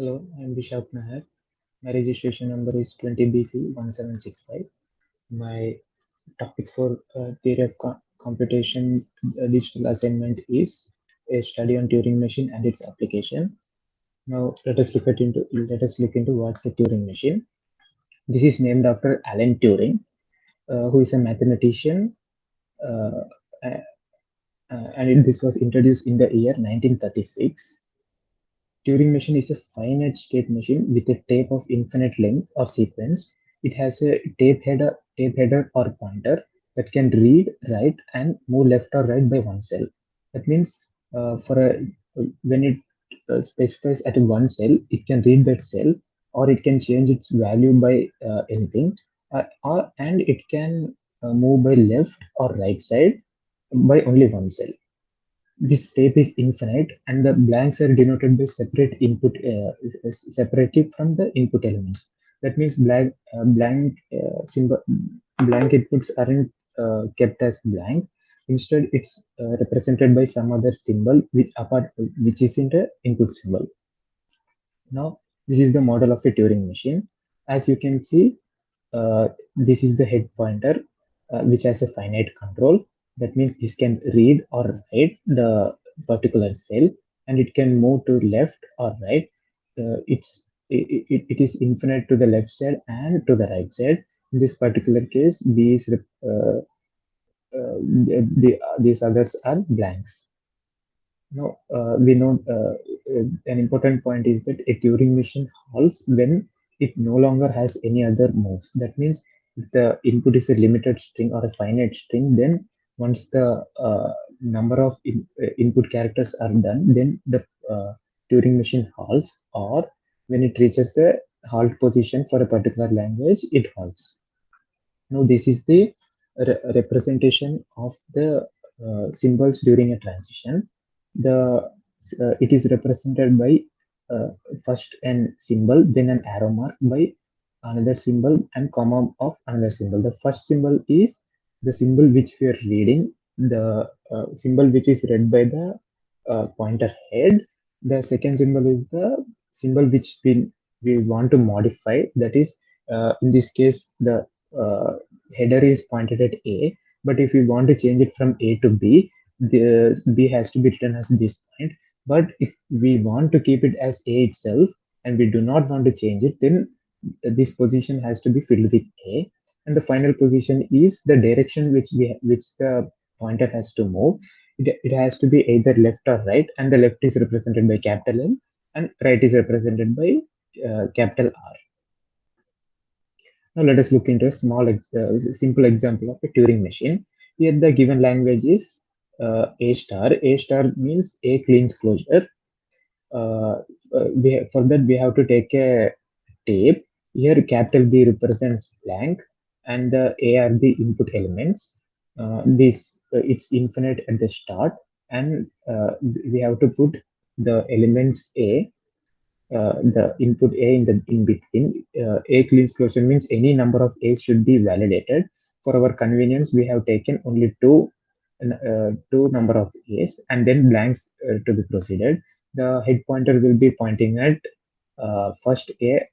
Hello, I'm Vishak Nahar. My registration number is 20BC1765. My topic for theory of computation digital assignment is a study on Turing machine and its application. Now let us look into what's a Turing machine. This is named after Alan Turing, who is a mathematician, uh, uh, this was introduced in the year 1936. Turing machine is a finite state machine with a tape of infinite length or sequence. It has a tape header or pointer that can read, write, and move left or right by one cell. That means when it specifies at one cell, it can read that cell, or it can change its value by anything, and it can move by left or right side by only one cell. This tape is infinite, and the blanks are denoted by separate input, separated from the input elements. That means blank inputs aren't kept as blank. Instead, it's represented by some other symbol which isn't a input symbol. Now, this is the model of a Turing machine. As you can see, this is the head pointer, which has a finite control. That means this can read or write the particular cell, and it can move to left or right. It is infinite to the left side and to the right side. In this particular case, these others are blanks. Now, we know an important point is that a Turing machine halts when it no longer has any other moves. That means if the input is a limited string or a finite string, then once the number of input characters are done, then the Turing machine halts, or when it reaches the halt position for a particular language, it halts. Now, this is the representation of the symbols during a transition. It is represented by uh, first an symbol, then an arrow mark by another symbol and comma of another symbol. The first symbol is the symbol which we are reading. The symbol which is read by the pointer head. The second symbol is the symbol which we want to modify. That is, in this case, the header is pointed at A, but if we want to change it from A to B, the B has to be written as this point. But if we want to keep it as A itself and we do not want to change it, then this position has to be filled with A. And the final position is the direction which the pointer has to move. It has to be either left or right, and the left is represented by capital L and right is represented by capital R. Now let us look into a simple example of a Turing machine. Here the given language is A star. A star means A cleans closure. Uh, for that we have to take a tape. Here capital B represents blank, and the A are the input elements. It's infinite at the start, and we have to put the elements the input A in between. A cleans closure means any number of A's should be validated. For our convenience, we have taken only two number of A's and then blanks to be proceeded. The head pointer will be pointing at first A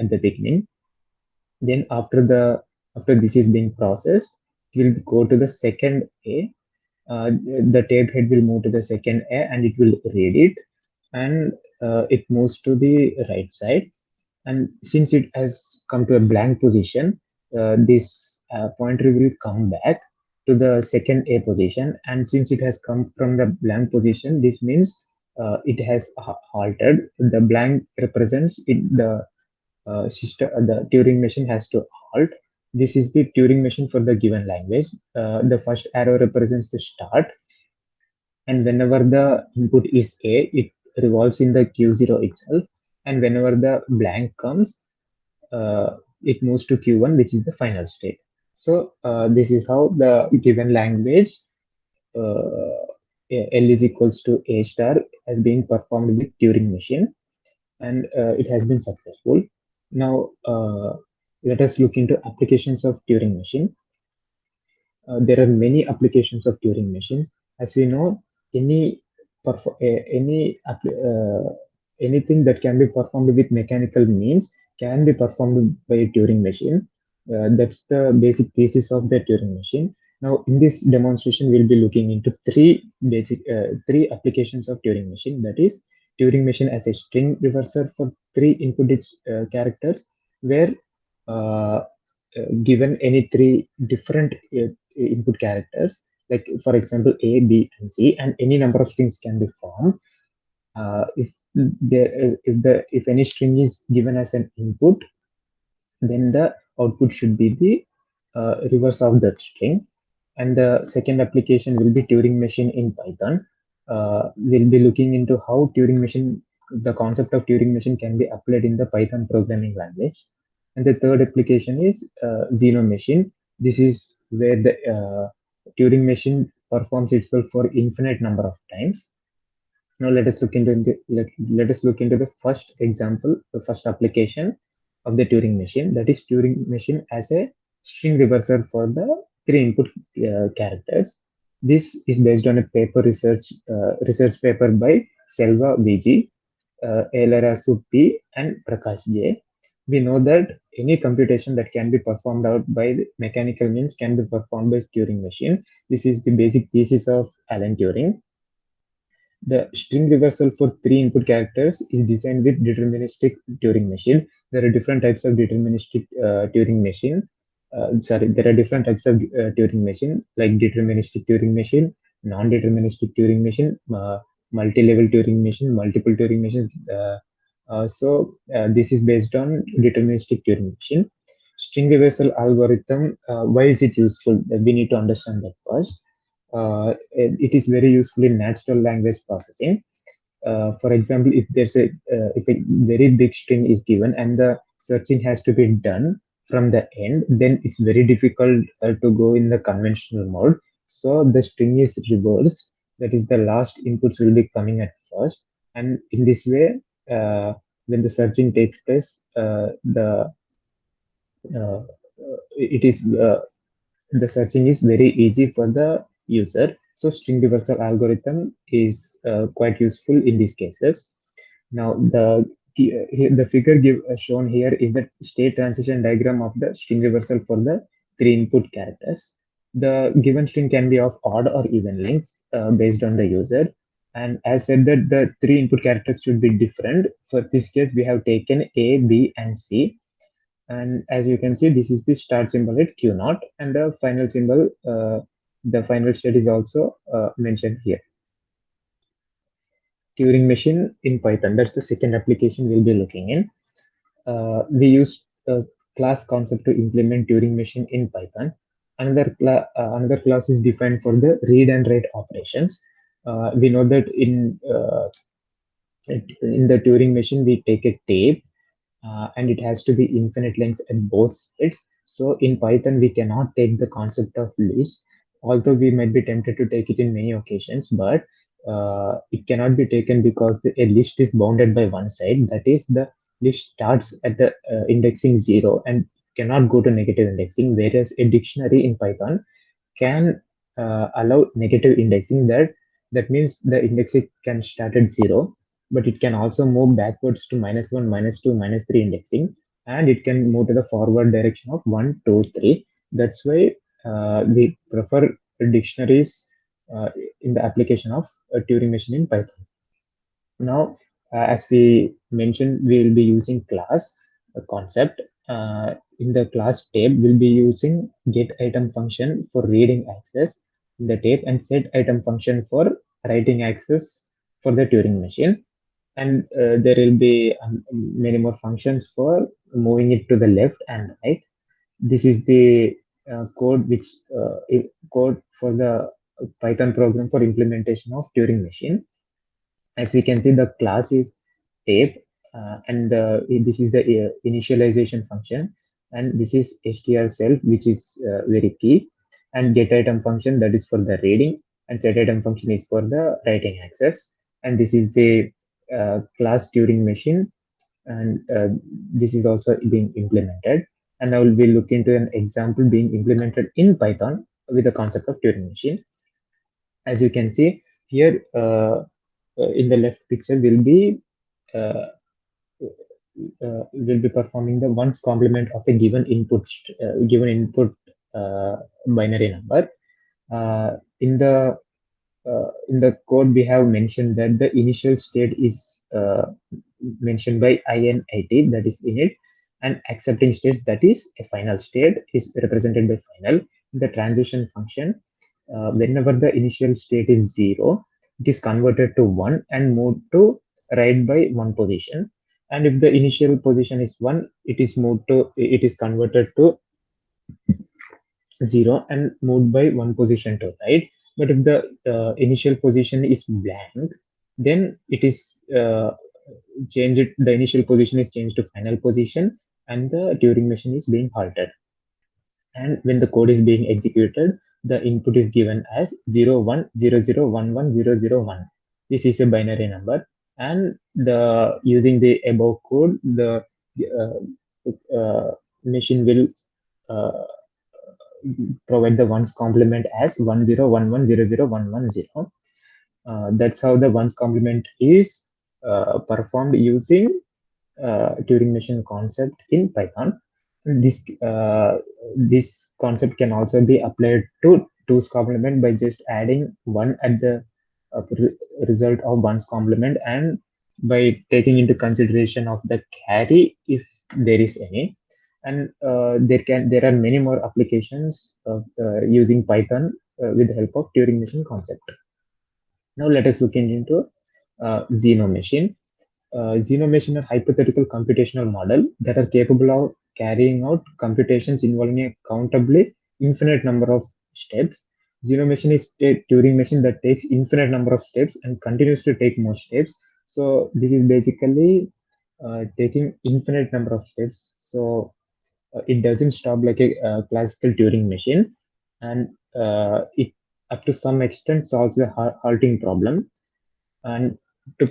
at the beginning. Then after this is being processed, it will go to the second A. The tape head will move to the second A and it will read it, and it moves to the right side. And since it has come to a blank position, this pointer will come back to the second A position. And since it has come from the blank position, this means it has halted. The blank represents the Turing machine has to halt. This is the Turing machine for the given language. The first arrow represents the start, and whenever the input is A, it revolves in the Q0 itself. And whenever the blank comes, it moves to Q1, which is the final state. So this is how the given language uh, L is equals to A star has been performed with Turing machine, and it has been successful. Now let us look into applications of Turing machine. There are many applications of Turing machine. As we know, any perf- a- any app- uh, anything that can be performed with mechanical means can be performed by a Turing machine. That's the basic thesis of the Turing machine. Now, in this demonstration, we'll be looking into three applications of Turing machine. That is, Turing machine as a string reverser for three input characters, where uh, given any three different input characters, like for example A, B, and C, and any number of strings can be formed. If any string is given as an input, then the output should be the reverse of that string. And the second application will be Turing machine in Python. We'll be looking into how the concept of Turing machine can be applied in the Python programming language. And the third application is Zeno machine. This is where the Turing machine performs itself for infinite number of times. Now let us look into the first example, the first application of the Turing machine. That is Turing machine as a string reverser for the three input characters. This is based on a research paper by Selva VG, Elarasu P, and Prakash J. We know that any computation that can be performed out by the mechanical means can be performed by Turing machine. This is the basic thesis of Alan Turing. The string reversal for three input characters is designed with deterministic Turing machine. There are different types of deterministic Turing machine. There are different types of Turing machine, like deterministic Turing machine, non-deterministic Turing machine, multi-level Turing machine, multiple Turing machines. This is based on deterministic Turing machine. String reversal algorithm. Why is it useful? We need to understand that first. It is very useful in natural language processing. For example, if a very big string is given and the searching has to be done from the end, then it's very difficult to go in the conventional mode. So the string is reversed. That is, the last inputs will be coming at first, and in this way, when the searching takes place, the uh, it is the searching is very easy for the user. So string reversal algorithm is quite useful in these cases. Now the figure shown here is the state transition diagram of the string reversal for the three input characters. The given string can be of odd or even lengths based on the user. And as said that the three input characters should be different. For this case, we have taken A, B, and C, and as you can see, this is the start symbol at Q naught, and the final symbol, the final state is also mentioned here. Turing machine in Python, that's the second application we'll be looking in. We use class concept to implement Turing machine in Python. Another class is defined for the read and write operations. We know that in the Turing machine, we take a tape and it has to be infinite lengths at both sides. So in Python, we cannot take the concept of list, although we might be tempted to take it in many occasions, but it cannot be taken because a list is bounded by one side. That is, the list starts at the indexing 0 and cannot go to negative indexing, whereas a dictionary in Python can allow negative indexing. That means the indexing can start at 0, but it can also move backwards to -1, -2, -3 indexing, and it can move to the forward direction of 1, 2, 3. That's why we prefer dictionaries in the application of a Turing machine in Python. Now, as we mentioned, we will be using class concept. In the class tab, we'll be using get item function for reading access in the tab and set item function for writing access for the Turing machine. And there will be many more functions for moving it to the left and right. This is the code for the Python program for implementation of Turing machine. As we can see, the class is tape, and this is the initialization function, and this is str self, which is very key, and get item function, that is for the reading, and set item function is for the writing access. And this is the class Turing machine, and this is also being implemented. And I will be looking into an example being implemented in Python with the concept of Turing machine. As you can see here, in the left picture will be uh, will be performing the ones complement of a given input binary number. Uh, in the in the code, we have mentioned that the initial state is mentioned by init, that is init, and accepting states, that is a final state, is represented by final. The transition function, whenever the initial state is 0, it is converted to 1 and moved to right by one position. And if the initial position is 1, it is converted to 0 and moved by one position to right. But if the initial position is blank, then it is changed. The initial position is changed to final position, and the Turing machine is being halted. And when the code is being executed, the input is given as 0100110001. This is a binary number, and the using the above code, the machine will uh, provide the ones complement as 1011001110. That's how the ones complement is performed using Turing machine concept in Python. This concept can also be applied to two's complement by just adding one at the result of one's complement, and by taking into consideration of the carry if there is any. And there are many more applications of using Python with the help of Turing machine concept. Now let us look into Zeno machine. Zeno machine are hypothetical computational model that are capable of carrying out computations involving a countably infinite number of steps. Zeno machine is a Turing machine that takes infinite number of steps and continues to take more steps. So this is basically taking infinite number of steps. So it doesn't stop like a classical Turing machine, and it up to some extent solves the halting problem. And to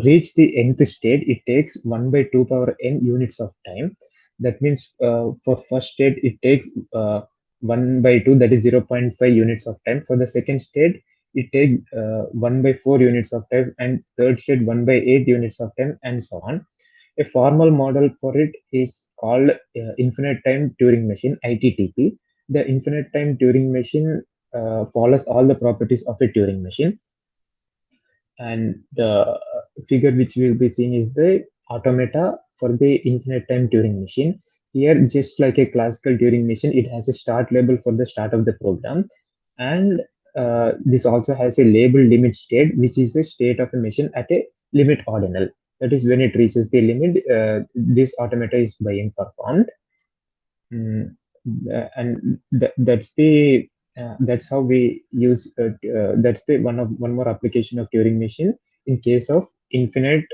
reach the nth state, it takes 1 by 2 power n units of time. That means for first state it takes 1 by 2, that is 0.5 units of time. For the second state it takes 1 by 4 units of time, and third state 1 by 8 units of time, and so on. A formal model for it is called infinite time Turing machine, ITTP. The infinite time Turing machine follows all the properties of a Turing machine. And the figure which we will be seeing is the automata for the infinite time Turing machine. Here, just like a classical Turing machine, it has a start label for the start of the program, and this also has a label limit state, which is a state of a machine at a limit ordinal. That is, when it reaches the limit, this automata is being performed. Mm, and that's how we use that's the one more application of Turing machine in case of infinite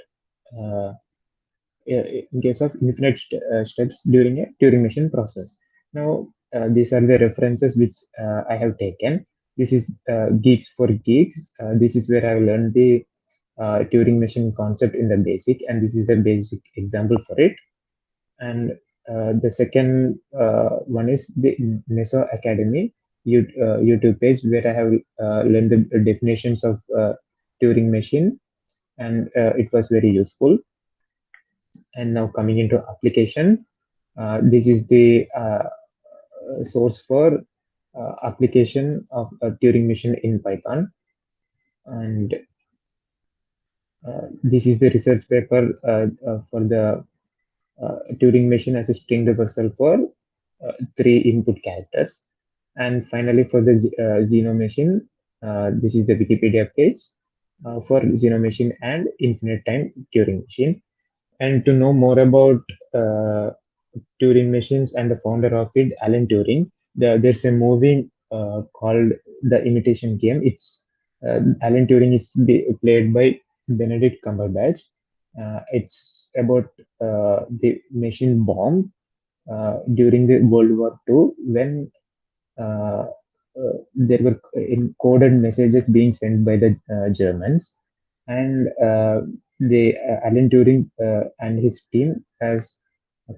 uh, steps during a Turing machine process. Now these are the references which I have taken. This is Geeks for Geeks. This is where I learned the Turing machine concept in the basic, and this is the basic example for it. And the second one is the Neso Academy YouTube page, where I have learned the definitions of Turing machine, and it was very useful. And now coming into application, this is the source for application of a Turing machine in Python. And this is the research paper for the Turing machine as a string reversal for three input characters. And finally, for the Zeno machine, this is the Wikipedia page for Zeno machine and infinite time Turing machine. And to know more about uh, Turing machines and the founder of it, Alan Turing, there's a movie called The Imitation Game. It's Alan Turing is played by Benedict Cumberbatch. It's about the machine bomb during the World War II, when uh, there were encoded messages being sent by the Germans, and Alan Turing and his team has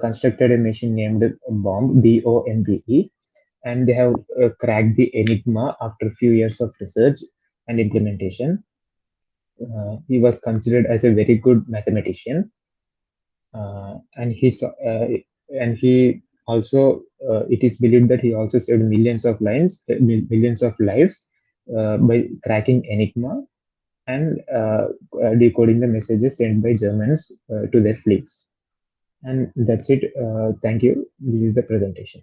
constructed a machine named Bomb, BOMBE, and they have cracked the enigma after a few years of research and implementation. He was considered as a very good mathematician, and he also it is believed that he also saved millions of lives by cracking Enigma and decoding the messages sent by Germans to their fleets. And that's it. Thank you. This is the presentation.